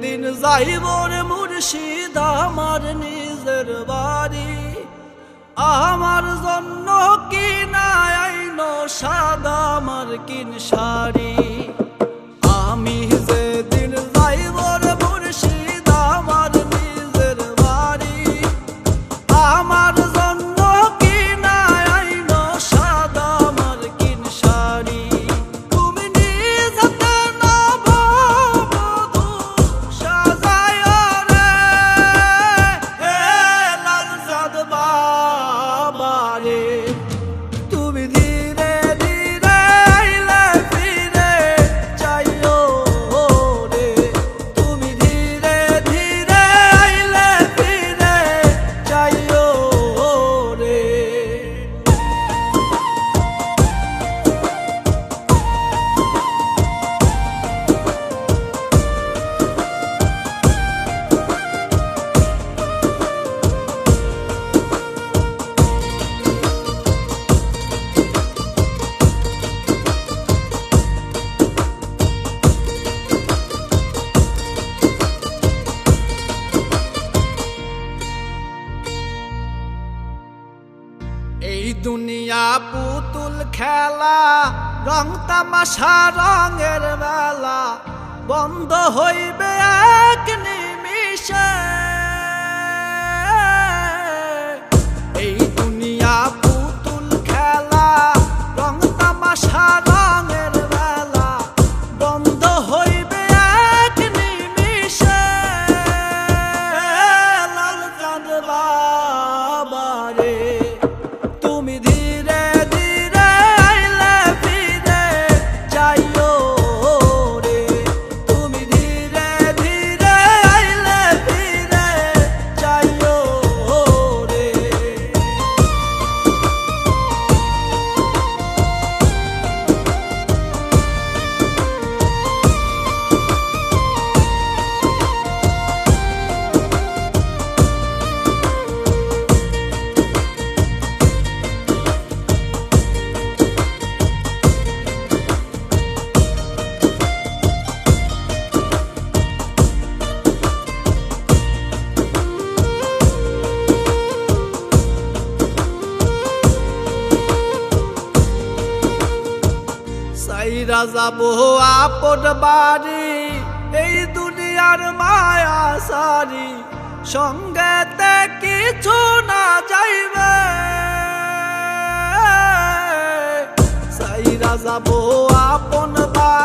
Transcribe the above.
একদিন যাইব রে মুর্শিদ আমার নিজের বাড়ি, আমার জন্য কিনা আইনো সাদা মার্কিন শাড়ি। আমি যেদিন যাইব রে মুর্শিদ আমার নিজের বাড়ি, আমার জন্য কিনা আইনো সাদা মার্কিন শাড়ি। তুমি নিজ হাতে নববধূ সাজাইও রে, হে লালচাঁদ বাবা রে। তুমি ধীরে ধীরে আইলে ফিরে যাইও রে, তুমি ধীরে ধীরে আইলে ফিরে যাইও রে। এই দুনিয়া পুতুল খেলা, রং তামাশা রঙের মেলা, বন্ধ হইবে এক নিমিষে। এই দুনিয়া পুতুল খেলা, রং তামাশা রঙের মেলা, বন্ধ হইবে এক নিমিষে। লালচাঁদ বাবা রে, তুমি ধীরে ধীরে আইলে ফিরে যাইও রে, তুমি ধীরে ধীরে আইলে ফিরে যাইও রে। সাইরা যাবো আপন বাড়ি, এই দুনিয়ার মায়া সারি, সঙ্গেতে কিছু না যাইবে। সাইরা যাবো আপন বাড়ি,